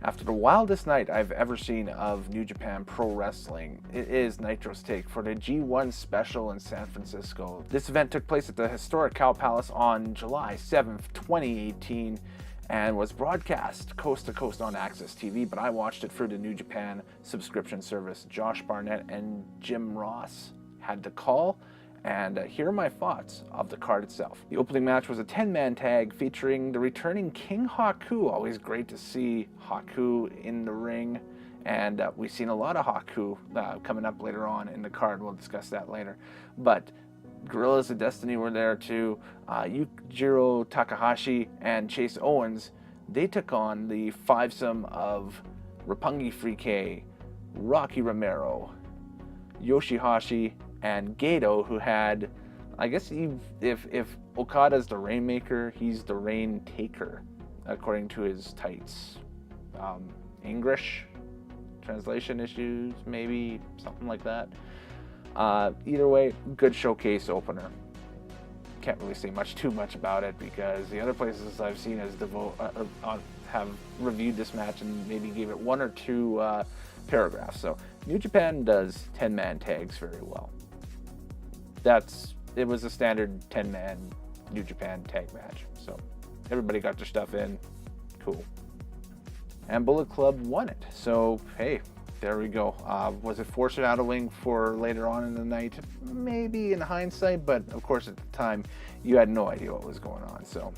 After the wildest night I've ever seen of New Japan Pro Wrestling, it is Nitro's take for the G1 special in San Francisco. This event took place at the historic Cow Palace on July 7th, 2018, and was broadcast coast to coast on AXS TV, but I watched it through the New Japan subscription service. Josh Barnett and Jim Ross had the call, and here are my thoughts of the card itself. The opening match was a 10-man tag featuring the returning King Haku. Always great to see Haku in the ring, and we've seen a lot of Haku coming up later on in the card. We'll discuss that later. But Gorillas of Destiny were there too. Hiromu Takahashi and Chase Owens, they took on the fivesome of Roppongi 3K, Rocky Romero, Yoshihashi, and Gato, who had, I guess if Okada's the Rainmaker, he's the Rain Taker, according to his tights. English translation issues, maybe, something like that. Either way, good showcase opener. Can't really say too much about it, because the other places I've seen have reviewed this match and maybe gave it one or two paragraphs. So New Japan does 10-man tags very well. It was a standard 10-man New Japan tag match. So everybody got their stuff in. Cool. And Bullet Club won it. So, hey, there we go. Was it foreshadowing for later on in the night? Maybe in hindsight, but of course at the time you had no idea what was going on. So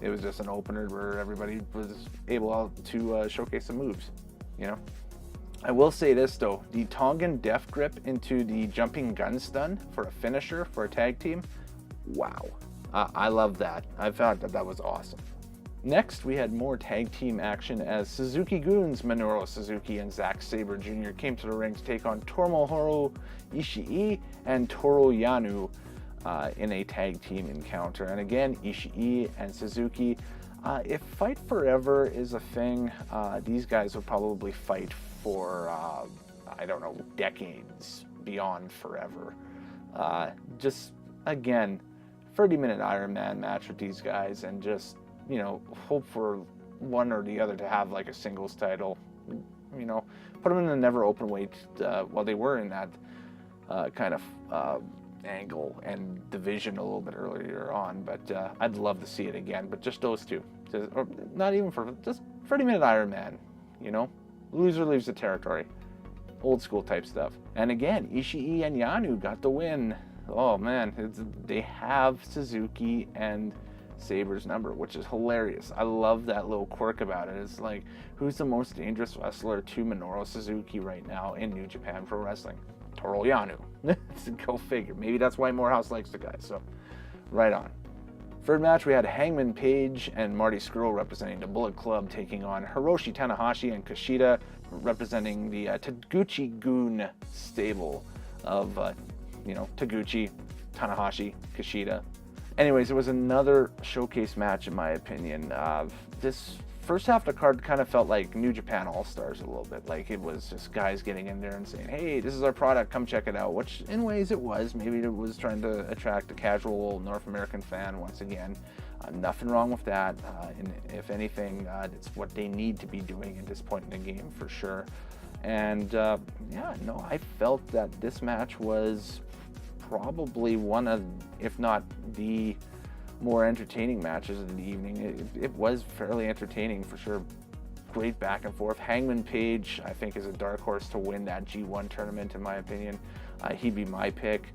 it was just an opener where everybody was able to showcase some moves, you know? I will say this though, the Tongan Death Grip into the Jumping Gun Stun for a finisher for a tag team, wow. I love that. I thought that was awesome. Next, we had more tag team action as Suzuki Goons, Minoru Suzuki and Zack Sabre Jr. came to the ring to take on Tomohiro Ishii and Toru Yano in a tag team encounter. And again, Ishii and Suzuki, if Fight Forever is a thing, these guys will probably fight for, I don't know, decades beyond forever. Just, again, 30-minute Iron Man match with these guys, and just, you know, hope for one or the other to have like a singles title. You know, put them in the never open weight, well, they were in that kind of angle and division a little bit earlier on, but I'd love to see it again. But just those two, or not even for just 30-minute Iron Man, you know? Loser leaves the territory. Old school type stuff. And again, Ishii and Yano got the win. Oh man, they have Suzuki and Sabre's number, which is hilarious. I love that little quirk about it. It's like, who's the most dangerous wrestler to Minoru Suzuki right now in New Japan Pro Wrestling? Toru Yano. Go figure. Maybe that's why Morehouse likes the guy. So, right on. Third match, we had Hangman Page and Marty Scurll representing the Bullet Club taking on Hiroshi Tanahashi and Kushida representing the Taguchi-gun stable of, Taguchi, Tanahashi, Kushida. Anyways, it was another showcase match in my opinion. This first half of the card kind of felt like New Japan All-Stars a little bit. Like it was just guys getting in there and saying, hey, this is our product, come check it out. Which in ways it was. Maybe it was trying to attract a casual North American fan once again. Nothing wrong with that. And if anything, it's what they need to be doing at this point in the game for sure. And I felt that this match was probably one of, if not the more entertaining matches of the evening. It was fairly entertaining for sure. Great back and forth. Hangman Page, I think, is a dark horse to win that G1 tournament, in my opinion. He'd be my pick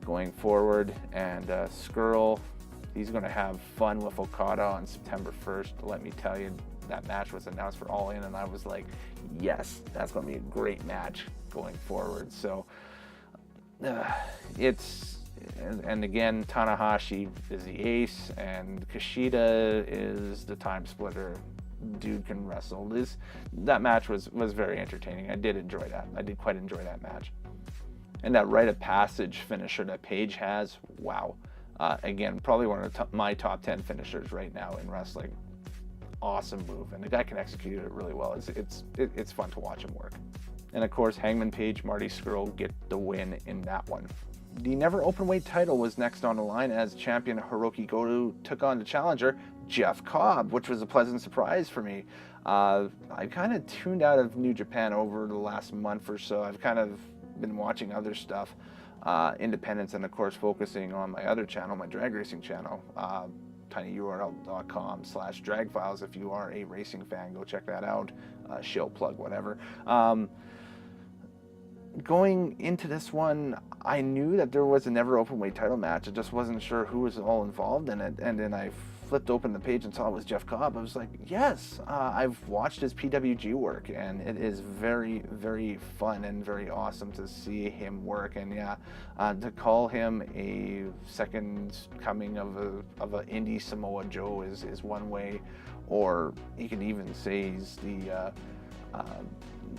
going forward. And Scurll, he's going to have fun with Okada on September 1st. Let me tell you, that match was announced for All In, and I was like, yes, that's going to be a great match going forward. So and again, Tanahashi is the ace, and Kushida is the time splitter. Dude can wrestle. That match was very entertaining. I did enjoy that. I did quite enjoy that match. And that rite of passage finisher that Page has, wow. Again, probably one of my top 10 finishers right now in wrestling. Awesome move, and the guy can execute it really well. It's fun to watch him work. And of course, Hangman Page, Marty Scurll get the win in that one. The never openweight title was next on the line as champion Hiroki Goto took on the challenger Jeff Cobb, which was a pleasant surprise for me. I kind of tuned out of New Japan over the last month or so. I've kind of been watching other stuff, independence, and of course focusing on my other channel, my drag racing channel, tinyurl.com/dragfiles. If you are a racing fan, go check that out. Shill plug, whatever. Going into this one, I knew that there was a never openweight title match. I just wasn't sure who was all involved in it. And then I flipped open the page and saw it was Jeff Cobb. I was like, yes, I've watched his PWG work, and it is very, very fun and very awesome to see him work. And yeah, to call him a second coming of a indie Samoa Joe is one way, or you can even say he's the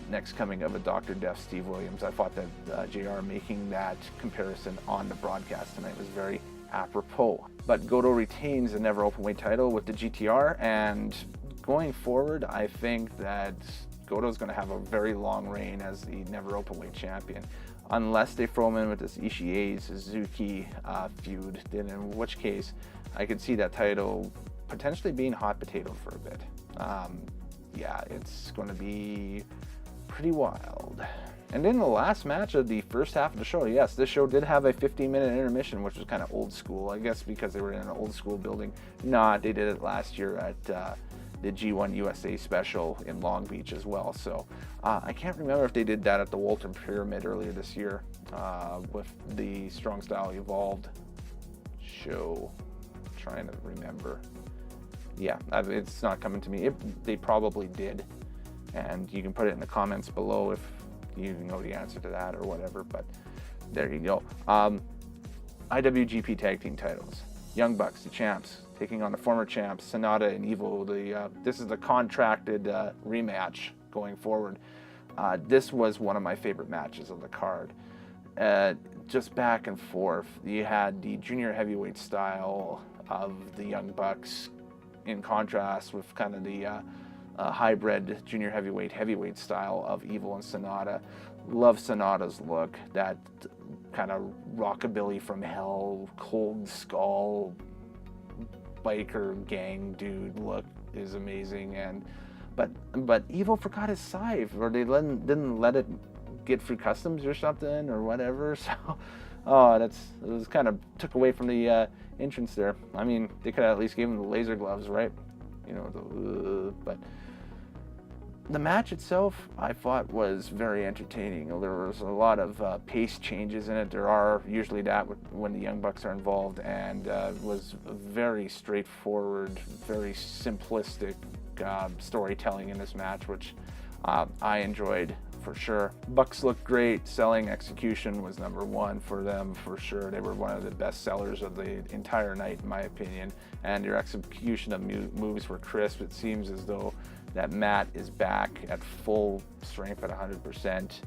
next coming of a Dr. Death Steve Williams. I thought that JR making that comparison on the broadcast tonight was very apropos. But Goto retains the never openweight title with the GTR, and going forward, I think that Goto's going to have a very long reign as the never openweight champion, unless they throw him in with this Ishii Suzuki feud, then in which case I could see that title potentially being hot potato for a bit. Yeah, it's going to be pretty wild. And in the last match of the first half of the show, yes, this show did have a 15-minute intermission, which was kind of old school, I guess, because they were in an old school building. Nah, they did it last year at the G1 USA special in Long Beach as well. So I can't remember if they did that at the Walter Pyramid earlier this year with the Strong Style Evolved show. I'm trying to remember. Yeah, it's not coming to me. They probably did, and you can put it in the comments below if you know the answer to that or whatever, but there you go. IWGP Tag Team titles. Young Bucks, the champs, taking on the former champs, Sanada and Evil. This is the contracted rematch going forward. This was one of my favorite matches of the card. Just back and forth. You had the junior heavyweight style of the Young Bucks in contrast with kind of the hybrid junior heavyweight style of Evil and Sanada. Love Sanada's look, that kind of rockabilly from hell, cold skull, biker gang dude look is amazing. And but Evil forgot his scythe, or they didn't let it get through customs or something or whatever. So it was kind of took away from the entrance there. I mean, they could have at least gave him the laser gloves, right? You know, but the match itself, I thought, was very entertaining. There was a lot of pace changes in it. There are usually that when the Young Bucks are involved, and was very straightforward, very simplistic storytelling in this match, which I enjoyed for sure. Bucks looked great. Selling execution was number one for them for sure. They were one of the best sellers of the entire night, in my opinion. And their execution of moves were crisp. It seems as though that Matt is back at full strength at 100%.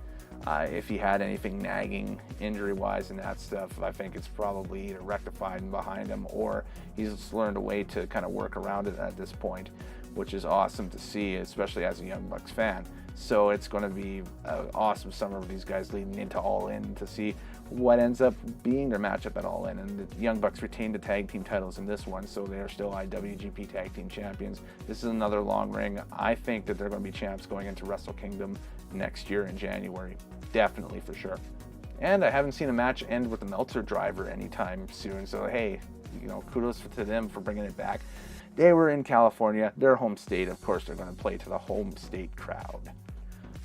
If he had anything nagging injury-wise and that stuff, I think it's probably either rectified and behind him, or he's learned a way to kind of work around it at this point, which is awesome to see, especially as a Young Bucks fan. So it's going to be an awesome summer with these guys leading into All In to see what ends up being their matchup at All In. And the Young Bucks retained the tag team titles in this one, so they are still IWGP Tag Team Champions. This is another long ring. I think that they're going to be champs going into Wrestle Kingdom next year in January. Definitely, for sure. And I haven't seen a match end with a Meltzer driver anytime soon, so hey, you know, kudos to them for bringing it back. They were in California, their home state. Of course, they're going to play to the home state crowd.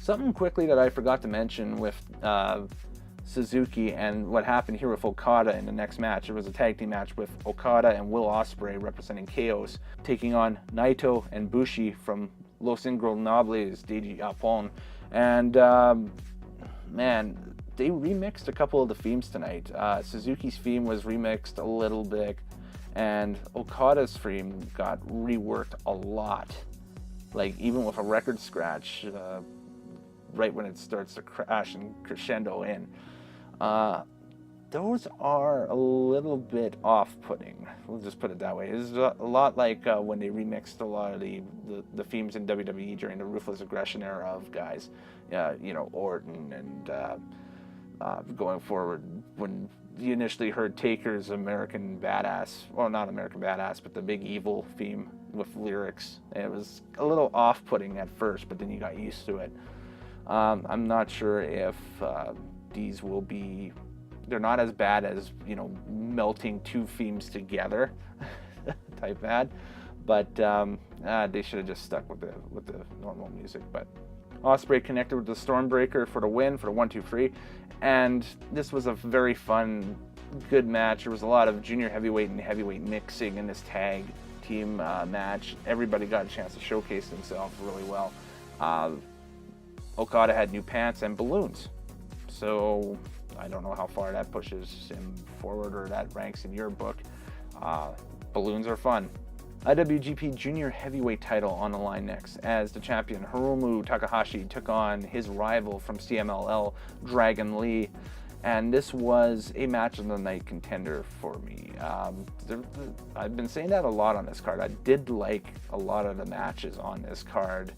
Something quickly that I forgot to mention with Suzuki and what happened here with Okada in the next match. It was a tag team match with Okada and Will Osprey representing Chaos, taking on Naito and Bushi from Los Ingobernables de Japón. And man, they remixed a couple of the themes tonight. Suzuki's theme was remixed a little bit, and Okada's theme got reworked a lot. Like, even with a record scratch, right when it starts to crash and crescendo in. Those are a little bit off-putting. We'll just put it that way. It's a lot like when they remixed a lot of the themes in WWE during the Ruthless Aggression era of guys, you know, Orton, and going forward when you initially heard Taker's American Badass, well, not American Badass, but the Big Evil theme with lyrics. It was a little off-putting at first, but then you got used to it. I'm not sure if these will be, they're not as bad as, you know, melting two themes together type bad, but they should have just stuck with the normal music. But Osprey connected with the Stormbreaker for the win for the 1-2-3, and this was a very fun, good match. There was a lot of junior heavyweight and heavyweight mixing in this tag team match. Everybody got a chance to showcase themselves really well. Okada had new pants and balloons, so I don't know how far that pushes him forward or that ranks in your book. Balloons are fun. IWGP Junior Heavyweight title on the line next, as the champion Hiromu Takahashi took on his rival from CMLL, Dragon Lee, and this was a match of the night contender for me. I've been saying that a lot on this card. I did like a lot of the matches on this card,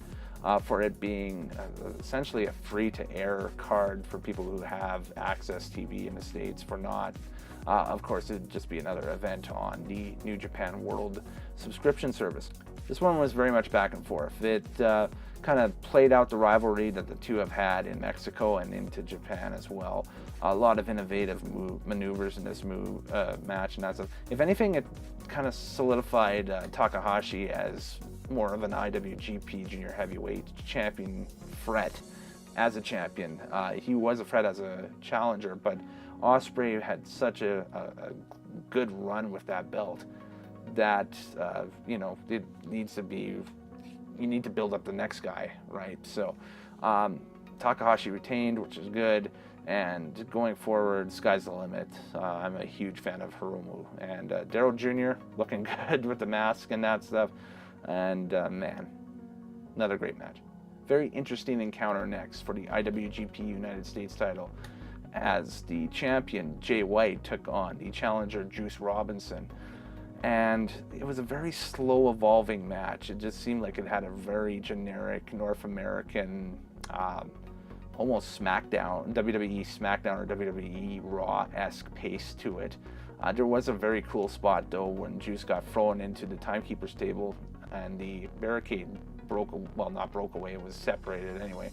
for it being essentially a free-to-air card for people who have AXS TV in the States. For not, of course, it'd just be another event on the New Japan World subscription service. This one was very much back and forth. It kind of played out the rivalry that the two have had in Mexico and into Japan as well. A lot of innovative maneuvers in this match, and that's if anything, it kind of solidified Takahashi as more of an IWGP Junior Heavyweight champion threat as a champion. He was a threat as a challenger, but Osprey had such a good run with that belt that you know, it needs to be, you need to build up the next guy, right? So Takahashi retained, which is good, and going forward, sky's the limit. I'm a huge fan of Hiromu, and Daryl Jr. looking good with the mask and that stuff, and man, another great match. Very interesting encounter next for the IWGP United States title, as the champion Jay White took on the challenger Juice Robinson, and it was a very slow evolving match. It just seemed like it had a very generic North American almost SmackDown, WWE SmackDown or WWE Raw-esque pace to it. There was a very cool spot though when Juice got thrown into the timekeeper's table and the barricade not broke away, it was separated anyway.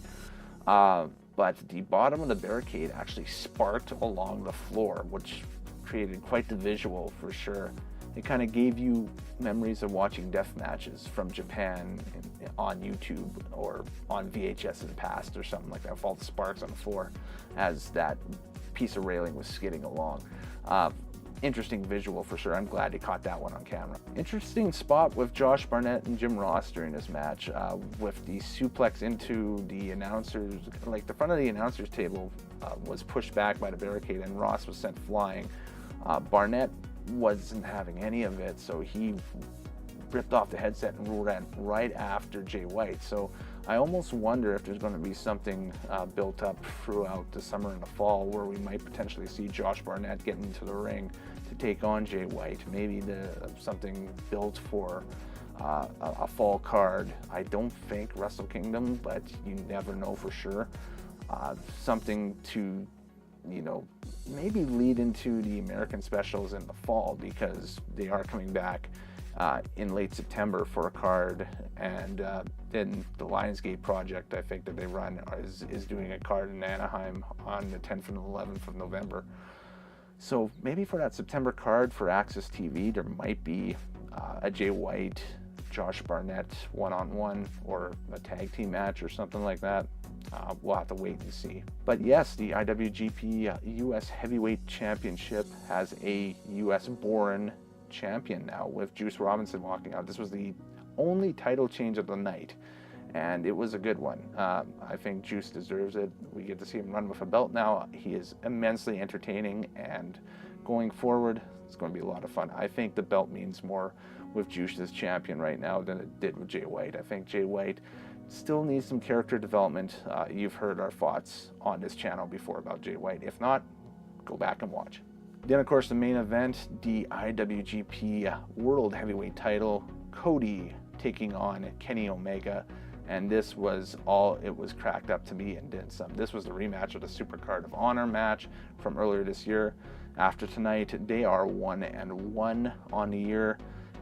But the bottom of the barricade actually sparked along the floor, which created quite the visual for sure. It kind of gave you memories of watching death matches from Japan on YouTube or on VHS in the past or something like that, with all the sparks on the floor as that piece of railing was skidding along. Interesting visual for sure. I'm glad he caught that one on camera. Interesting spot with Josh Barnett and Jim Ross during this match, with the suplex into the announcers, like the front of the announcers table was pushed back by the barricade and Ross was sent flying. Barnett wasn't having any of it, so he ripped off the headset and ran right after Jay White. So I almost wonder if there's going to be something built up throughout the summer and the fall where we might potentially see Josh Barnett getting into the ring to take on Jay White. Maybe something built for a fall card. I don't think Wrestle Kingdom, but you never know for sure. Something to, you know, maybe lead into the American specials in the fall, because they are coming back in late September for a card, and then the Lionsgate project, I think, that they run is doing a card in Anaheim on the 10th and 11th of November. So maybe for that September card for AXS TV, there might be a Jay White, Josh Barnett one-on-one or a tag team match or something like that. We'll have to wait and see. But yes, the IWGP US Heavyweight Championship has a US-born champion now, with Juice Robinson walking out. This was the only title change of the night, and it was a good one. I think Juice deserves it. We get to see him run with a belt now. He is immensely entertaining, and going forward, it's going to be a lot of fun. I think the belt means more with Juice as champion right now than it did with Jay White. I think Jay White still needs some character development. You've heard our thoughts on this channel before about Jay White. If not, go back and watch. Then, of course, the main event, the IWGP World Heavyweight title, Cody taking on Kenny Omega, and this was all it was cracked up to be and then some. This was the rematch of the Supercard of Honor match from earlier this year, After tonight, they are 1-1 on the year,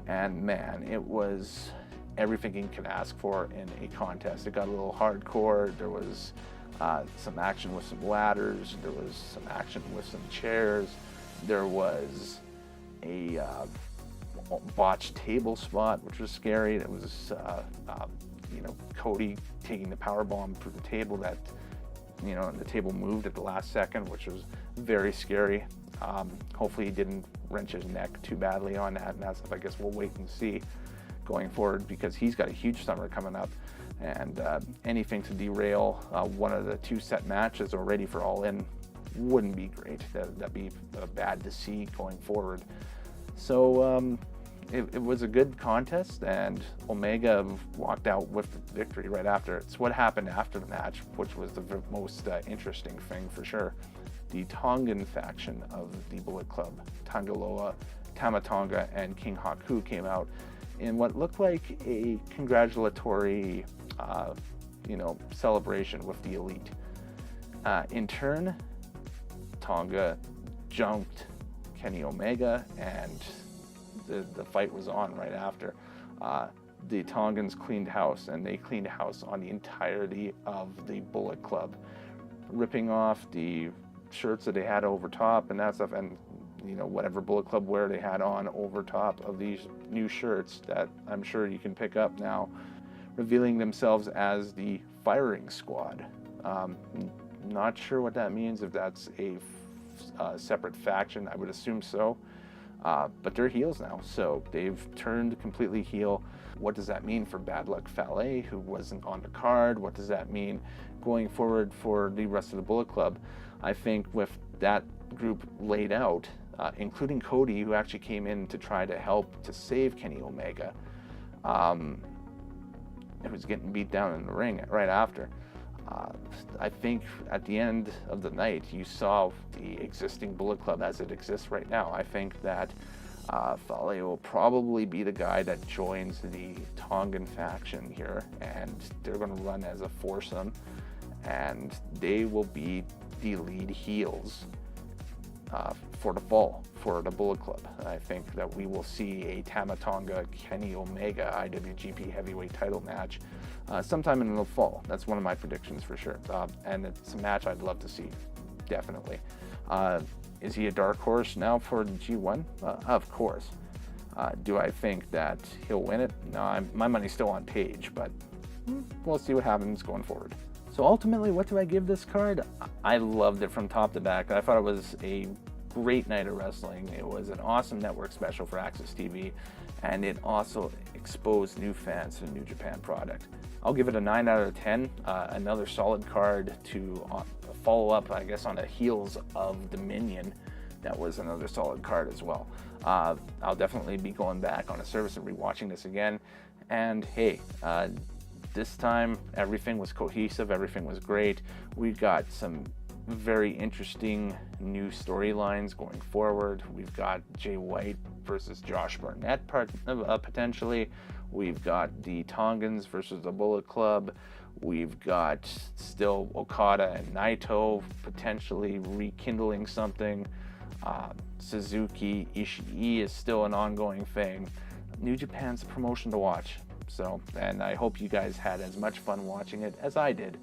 and man, it was everything you can ask for in a contest. It got a little hardcore. There was some action with some ladders. There was some action with some chairs. There was a botched table spot, which was scary. It was, Cody taking the power bomb through the table that, and the table moved at the last second, which was very scary. Hopefully he didn't wrench his neck too badly on that, and that's, I guess we'll wait and see going forward, because he's got a huge summer coming up, and anything to derail one of the 2 set matches already for All In wouldn't be great. That'd be bad to see going forward. So it was a good contest, and Omega walked out with the victory right after. It's what happened after the match, which was the most interesting thing for sure. The Tongan faction of the Bullet Club, Tangaloa, Tama Tonga, and King Haku came out in what looked like a congratulatory, celebration with the Elite. In turn, Tonga jumped Kenny Omega, and the fight was on right after. The Tongans cleaned house, and they cleaned house on the entirety of the Bullet Club, ripping off the shirts that they had over top and that stuff, and whatever Bullet Club wear they had on over top of these new shirts that I'm sure you can pick up now, revealing themselves as the Firing Squad. Not sure what that means, if that's a separate faction. I would assume so, but they're heels now, so they've turned completely heel. What does that mean for Bad Luck Fale, who wasn't on the card? What does that mean going forward for the rest of the Bullet Club? I think with that group laid out, including Cody, who actually came in to try to help to save Kenny Omega, it was getting beat down in the ring right after. I think at the end of the night, you saw the existing Bullet Club as it exists right now. I think that Fale will probably be the guy that joins the Tongan faction here, and they're going to run as a foursome, and they will be the lead heels for the fall for the Bullet Club. And I think that we will see a Tama Tonga Kenny Omega IWGP Heavyweight title match sometime in the fall. That's one of my predictions for sure, and it's a match I'd love to see, definitely. Is he a dark horse now for the G1? Of course. Do I think that he'll win it? No, my money's still on Page, but we'll see what happens going forward. So ultimately, what do I give this card? I loved it from top to back. I thought it was a great night of wrestling. It was an awesome network special for AXS TV, and it also exposed new fans to the New Japan product. I'll give it a 9 out of 10. Another solid card to follow up, I guess, on the heels of Dominion. That was another solid card as well. I'll definitely be going back on a service and rewatching this again. And hey, this time everything was cohesive, everything was great. We've got some very interesting new storylines going forward. We've got Jay White versus Josh Barnett potentially. We've got the Tongans versus the Bullet Club. We've got still Okada and Naito potentially rekindling something. Suzuki Ishii is still an ongoing thing. New Japan's a promotion to watch. So, and I hope you guys had as much fun watching it as I did.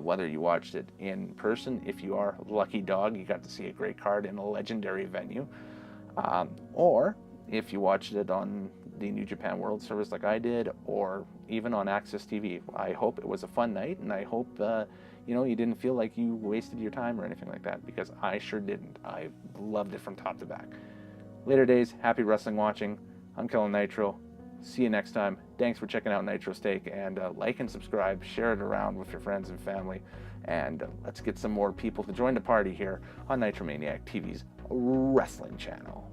Whether you watched it in person, if you are a lucky dog, you got to see a great card in a legendary venue. Or if you watched it on the New Japan World Service like I did, or even on AXS TV. I hope it was a fun night, and I hope you didn't feel like you wasted your time or anything like that, because I sure didn't. I loved it from top to back. Later days, happy wrestling watching. I'm Kellen Nitro. See you next time. Thanks for checking out Nitro Steak, and like and subscribe, share it around with your friends and family, and let's get some more people to join the party here on Nitromaniac TV's wrestling channel.